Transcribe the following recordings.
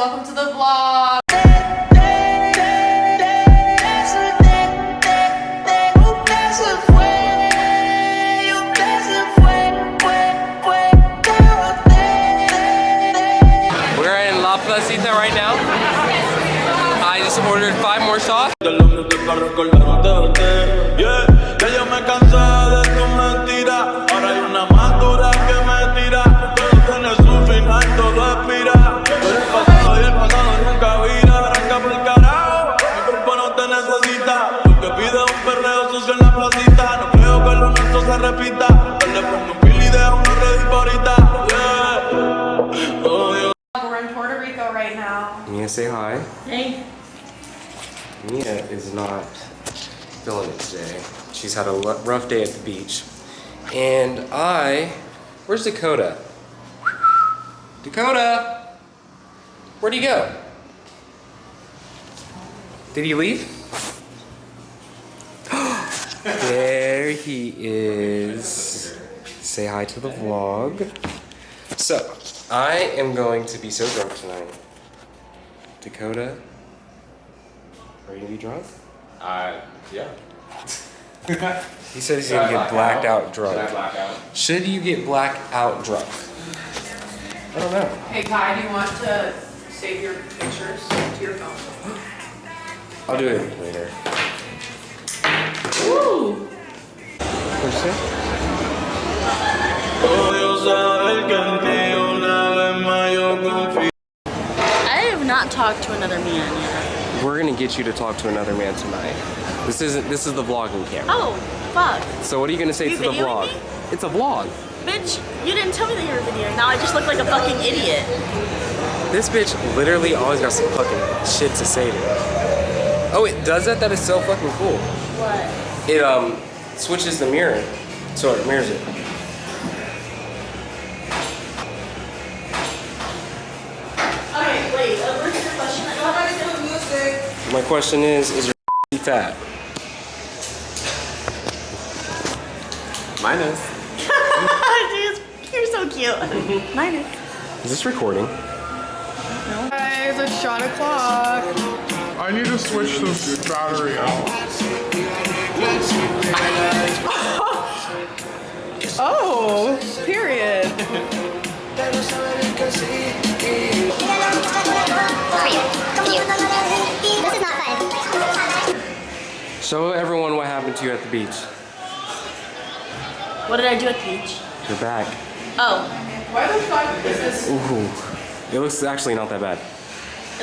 welcome to the vlog. We're in La Placita right now. I just ordered 5 more sauce. We're in Puerto Rico right now. Mia, say hi. Hey. Mia is not feeling it today. She's had a rough day at the beach. And where's Dakota? Dakota! Where'd he go? Did he leave? There he is. Say hi to the vlog. So, I am going to be so drunk tonight. Dakota, are you gonna be drunk? Yeah. He said he's gonna get blacked out drunk. Should I black out? Should you get blacked out drunk? I don't know. Hey Kai, do you want to save your pictures to your phone? I'll do it later. Woo! What'd you say? I have not talked to another man yet. We're gonna get you to talk to another man tonight. This is the vlogging camera. Oh, fuck. So what are you gonna say You to the videoing vlog? me? It's a vlog. Bitch, you didn't tell me that you were videoing. Now I just look like a fucking idiot. This bitch literally always got some fucking shit to say to me. Oh, it does that? That is so fucking cool. What? It switches the mirror, so it mirrors it. Okay, wait. What's your question? My question is your fat? Mine is. Dude, you're so cute. Mine is. Is this recording? Guys, it's shot o'clock. I need to switch the battery out. Oh, period. This is not fun. Show everyone what happened to you at the beach. What did I do at the beach? Your back. Oh. Why the fuck is this Ooh. It looks actually not that bad.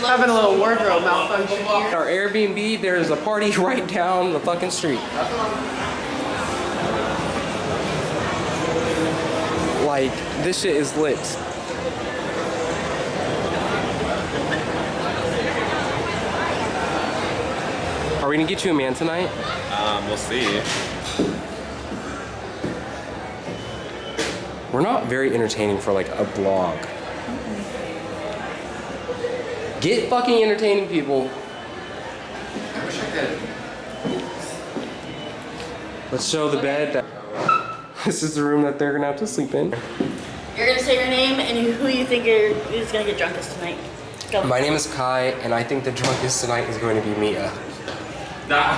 having a little wardrobe malfunction here? At our Airbnb, there's a party right down the fucking street. Like, this shit is lit. Are we gonna get you a man tonight? We'll see. We're not very entertaining for like a vlog. Get fucking entertaining, people. I wish I could. Let's show the bed. This is the room that they're gonna have to sleep in. You're gonna say your name and who you think is gonna get drunkest tonight. Go. My name is Kai, and I think the drunkest tonight is going to be Mia. Nah.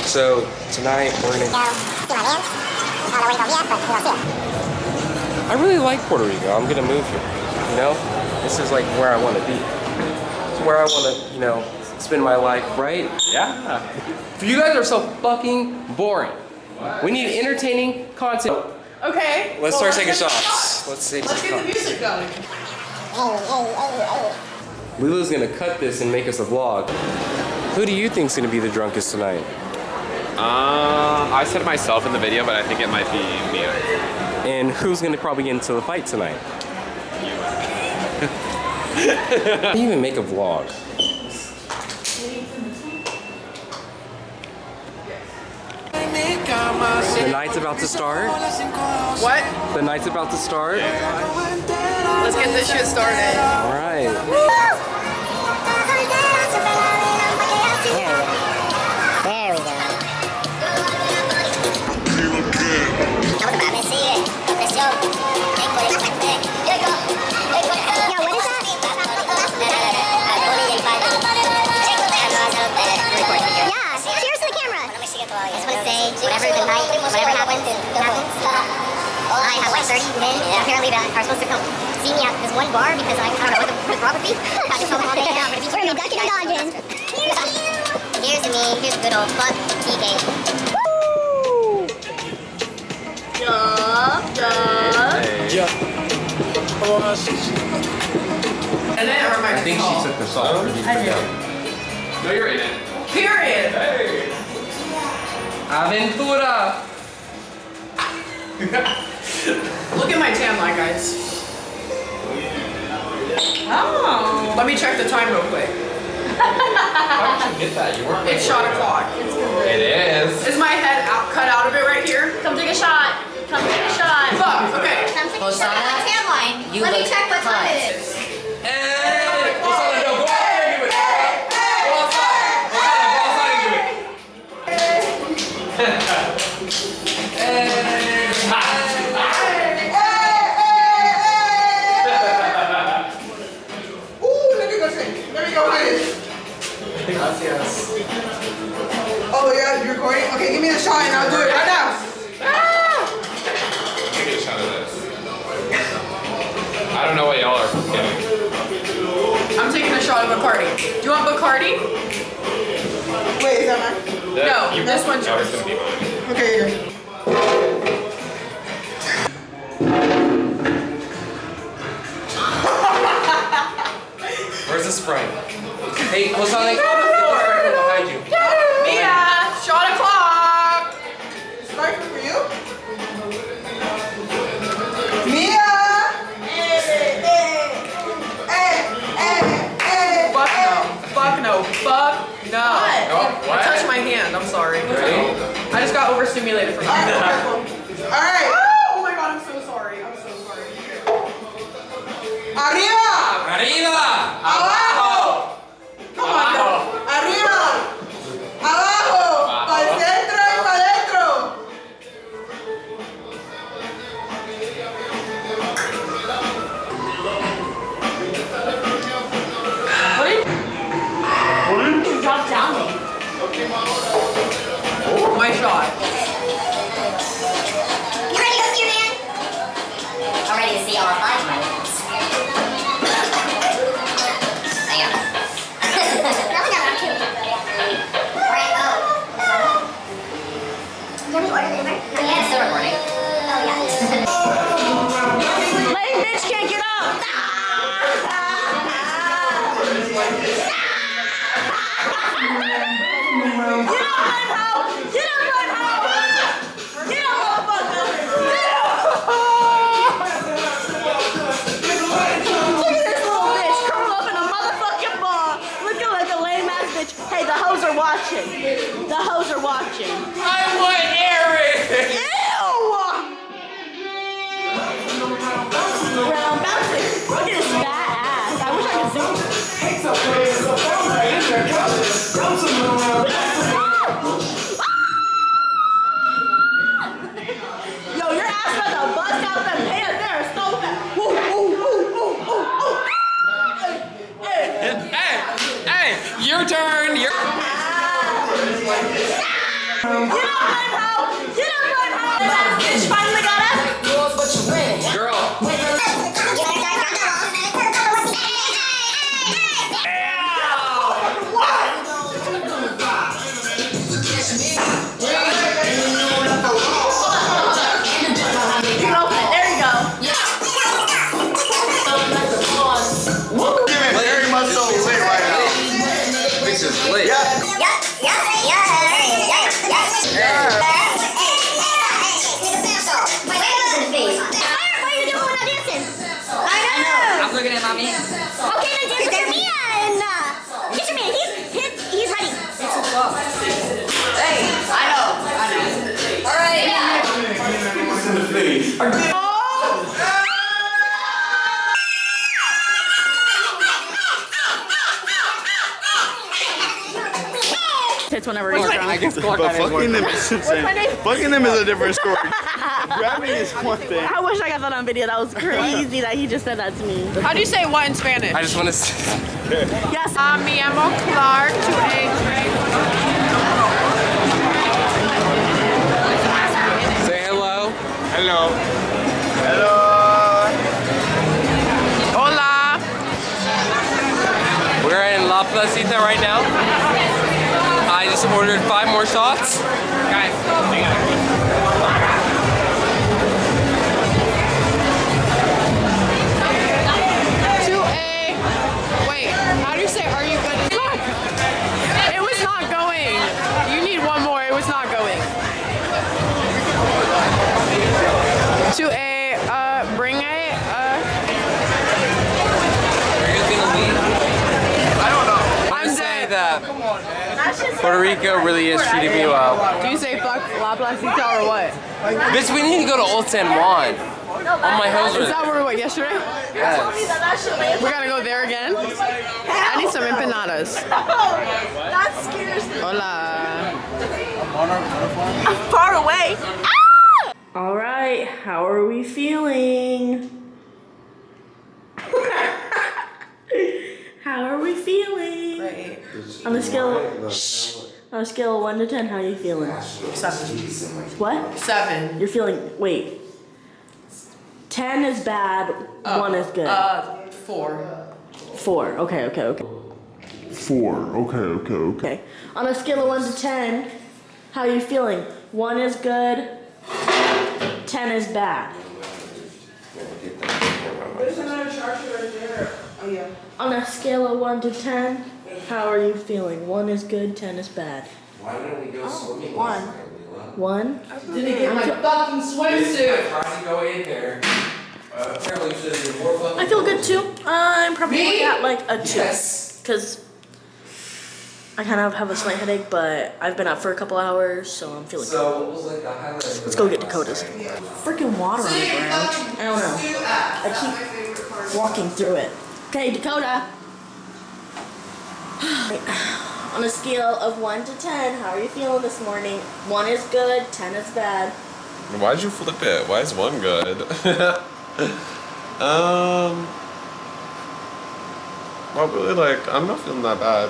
So tonight we're gonna. I really like Puerto Rico. I'm gonna move here. You know, this is like where I want to be. It's where I want to, you know, spend my life, right? Yeah. You guys are so fucking boring. We need entertaining content. Okay. Let's start taking get the shots. Let's take Let's some get the shots. music going. Lila's gonna cut this and make us a vlog. Who do you think's gonna be the drunkest tonight? I said myself in the video, but I think it might be Mia. And who's gonna probably get into the fight tonight? How do you even make a vlog? The night's about to start. What? The night's about to start. Let's get this shit started. All right. There we go. whatever the night, whatever happens, happens. I have like 30 men apparently that are supposed to come see me at this one bar because I don't know what the problem would be. I just told them all day, yeah, I'm gonna be We're ducking and dodging. Here's me, here's good old fuck TK. And then, or am I I think she took the shot. No, you're in it. Period. Hey. Aventura! Look at my tan line, guys. Oh. Let me check the time real quick. How did you get that? You weren't. It's shot o'clock. It is. Is my head cut out of it right here? Come take a shot. Come take a shot. Fuck, okay. Come take a shot at my tan line. Let me check what time it is. Hey! Hosanna, no, go outside and do it! Go outside! Hosanna, go outside and do it! Ooh, let me go sing. Let me go finish. Gracias. Oh, yeah, you're recording? Okay, give me the shot and I'll do it right now. Take a shot of this. I don't know what y'all are getting. I'm taking a shot of Bacardi. Do you want Bacardi? Wait, is that mine? No, this one's No, yours. it's gonna be mine. Okay, here. Where's the Sprite? Hey, Hosanna, get the Sprite from behind you. Mia, shot o'clock. Sprite for you? Mia! Fuck no. Fuck no. Fuck no. Oh, what? I touched my hand. I'm sorry. Ready? I just got overstimulated from Alright, that. careful. Alright. Oh my god, I'm so sorry. I'm so sorry. Arriba! Arriba! Abajo! Come on, Abajo. arriba! Abajo! Para el centro y para adentro! Drop down. My shot. You ready to go see your man? I'm ready to see all 5 of my mans. Hang on. No, I'm 2. Alright, Can we order the Uber? Yeah, it's still recording. Oh, yeah. Lame bitch can't get up. Hey, the hoes are watching. The hoes are watching. I want Aaron! Ew! Round bouncing. Look at his fat ass. I wish I could Yo, your ass about to bust out them pants. They're so fat. Woo, woo, woo, woo, woo, woo. Hey, hey. Hey, your turn! Your Get up, run, hoe! Get up, run, hoe! That bitch finally got up. girl! There you go. Very much so lit right now. This is lit. I'm looking at mommy. Okay, then dance with Mia and get your man. He's ready. Hey, I know. All right. Tits whenever he's drunk. But fucking them is insane. Fucking them is a different story. Grabbing is one thing. I wish I got that on video. That was crazy that he just said that to me. How do you say what in Spanish? I just want to say. Yes. Me llamo Clark to a drink. go. Hello. Hola. We're in La Placita right now. I just ordered 5 more shots. Guys, hang on. 2A. Wait, how do you say, are you good? It was not going. You need one more. It was not going. 2A, bring it. I'm Say dead. that Puerto Rico really is treating me well. Do you say fuck La Placita or what? Bitch, we need to go to Old San Juan. On my hose. Is that where we went yesterday? Yes. We gotta go there again? I need some empanadas. That scares me. Hola. I'm far away. All right, how are we feeling? How are we feeling? Great. On a scale on a scale of 1 to 10, how are you feeling? 7. What? 7. You're feeling, wait. 10 is bad, 1 is good. 4. 4, okay. 4. Okay. Okay. On a scale of 1 to 10, how are you feeling? 1 is good, 10 is bad. There's another charger right there. Oh, yeah. On a scale of 1 to 10, how are you feeling? 1 is good, 10 is bad. Why don't we go swimming? 1. 1? Didn't get my fucking swimsuit. Trying to go in there. Apparently, there's more fun. I feel good too. I'm probably Me? at like a 2. Yes. Because I kind of have a slight headache, but I've been up for a couple hours, so I'm feeling good. So, what was like the highlight? Let's go get Dakota's. Freaking water on the ground. I don't know. I keep walking through it. Okay, Dakota. On a scale of 1 to 10, how are you feeling this morning? 1 is good, 10 is bad. Why'd you flip it? Why is 1 good? Well, really, like, I'm not feeling that bad.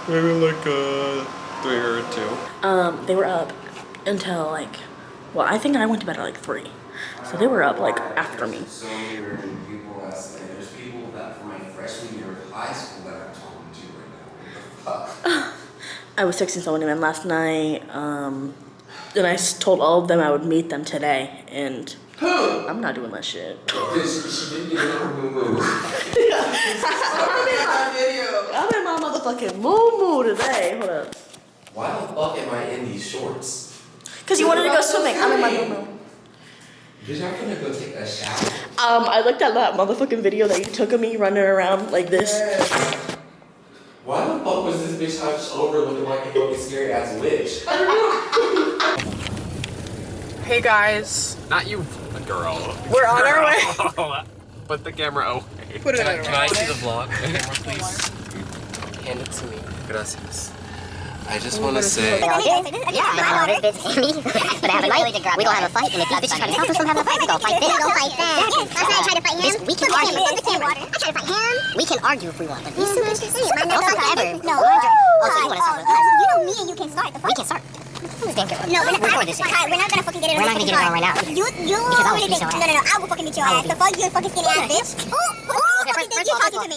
Maybe like 3 or 2. They were up until like, well, I think I went to bed at like 3. So they were up like after me. So many random people last night. There's people that from my freshman year of high school that I'm talking to right now. What the fuck? I was texting someone in last night, and I told all of them I would meet them today, and Who? I'm not doing that shit. She didn't get her moo-moo. I'm in my motherfucking moo today. Hold up. Why the fuck am I in these shorts? Because you wanted to go swimming. I'm in my moo. Bitch, I'm gonna go take a shower. I looked at that motherfucking video that you took of me running around like this. Why the fuck was this bitch hunched over looking like a fucking scary ass witch? Hey guys. Not you, girl. We're on our way. Put the camera away. Put it Can I see the vlog? The camera, please. Hand it to me. Gracias. I just want to say. Yeah, I know, this bitch Amy. But I have a fight. We gonna have a fight, and if these bitches try to stop us from having a fight, we gonna fight them. We gonna fight them. Last night I tried to fight him. We can argue. I tried to fight him. We can argue if we want, but these two bitches. Don't fight forever. No. Oh, so you wanna start with us? You know me, and you can start. We can start. Who's damn good? No, we're not this shit. We're not gonna fucking get it. We're not gonna get it on right now. You because I will beat your ass. No, I will fucking beat your ass. The fuck you fucking skinny ass bitch. Okay, first of all, that's good.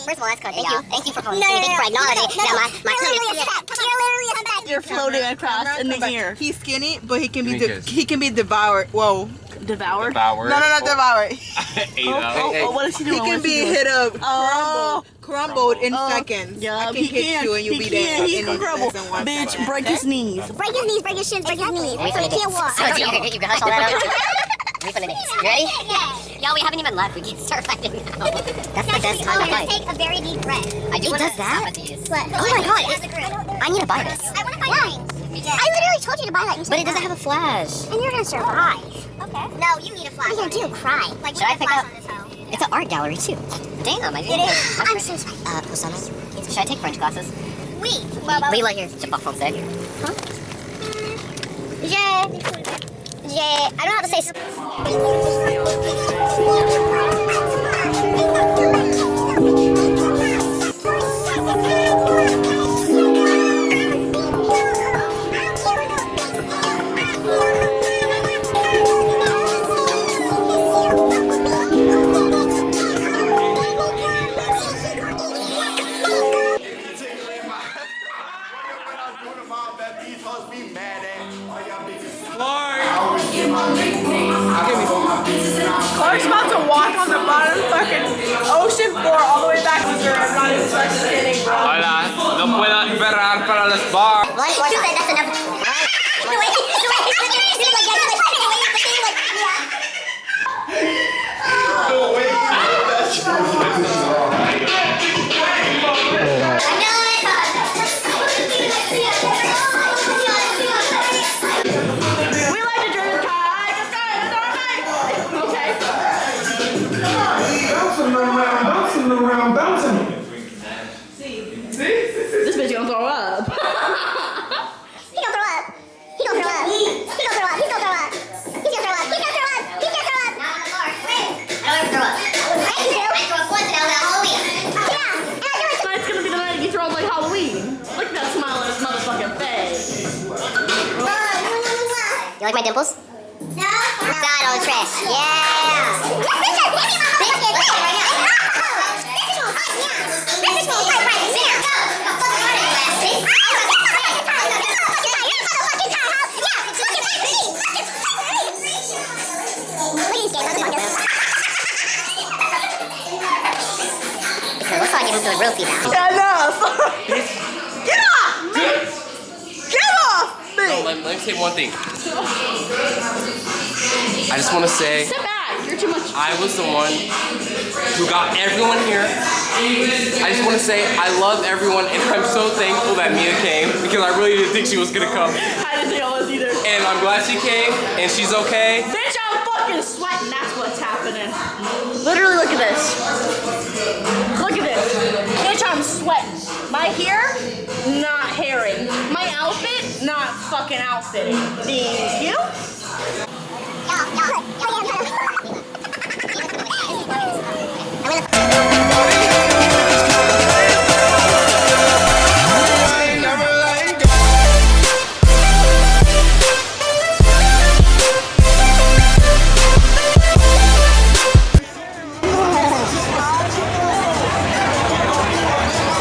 Thank you for calling me. Thank you for acknowledging that my son is. You're literally a step. You're floating across in the air. He's skinny, but he can be devoured. Whoa. Devoured? Devoured. No, devoured. What is she doing? He can be hit up, crumbled in seconds. Yeah, I can hit you and you'll be dead. He can crumble. Bitch, break his knees. Break his knees, break his shins, break his knees. So he can't walk. You can hush all that out. We finna dance. You ready? Y'all, we haven't even left. We can start fighting now. That's the best time to fight. Take a very deep breath. I do want to stop at these. Oh my god. I need to buy this. I want to buy lightning. I literally told you to buy lightning. But it doesn't have a flash. And you're gonna survive. Okay. No, you need a flash. What are you gonna do? Cry. Like, should I pick up? It's an art gallery too. Damn, I did it. I'm so sorry. Hosanna, should I take French classes? Oui. Leila here. Je parle français. Huh? I don't know how to say. Clark's about to walk on the bottom fucking ocean floor all the way back to Missouri. I'm not even just kidding, bro. Hola, no puedo esperar para los bars. One, two, that's enough. We like to drink Kai. Okay. Bouncing. This bitch gonna throw up. He gonna throw up. He gonna throw up. He gonna throw up. He's gonna throw up. He's gonna throw up. He's gonna throw up. He's gonna throw up. I don't throw up. I throw up once and I was at Halloween. Yeah. And I do it. Tonight's gonna be the night you throw up like Halloween. Look at that smile on his motherfucking face. You like my dimples? No. God, all trash. Yeah. Okay, let's all get into the real feed now. Enough. Get off me. Get off me. No, let me say one thing. I just want to say Sit back. You're too much. I was the one who got everyone here. I just want to say I love everyone and I'm so thankful that Mia came because I really didn't think she was gonna come. I didn't think I was either. And I'm glad she came and she's okay. Bitch, I'm fucking sweating. That's what's happening. Literally, look at this. Look at this. Bitch, I'm sweating. My hair, not hairing. My outfit, not fucking outfitting. Thank you.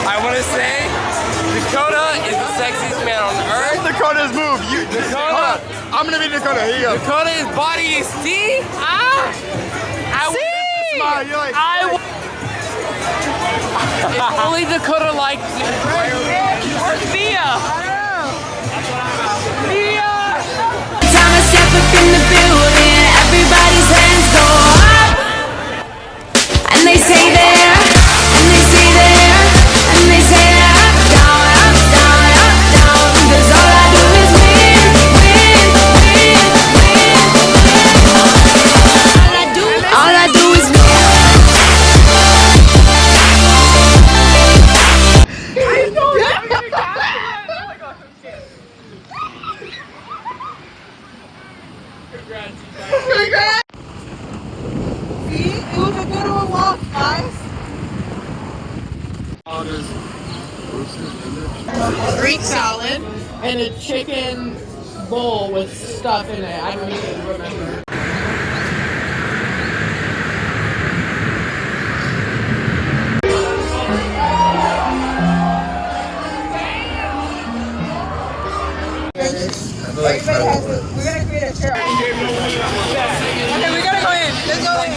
I want to say Dakota is the sexiest man on earth. Dakota's move. Dakota. I'm gonna be Dakota. Here you go. Dakota's body is C. Smile. You're like. If only Dakota liked me. Or Thea. Thea. Time I step up in the building, everybody's hands go up, and they say there, and they say there, and they say up, down, up, down, up, down. 'Cause all I do is win, win, win, win, win. All I do is win. It was a good one walk, guys. Greek salad and a chicken bowl with stuff in it. I don't even remember. We're gonna create a chair. Okay, we gotta go in. Let's go in.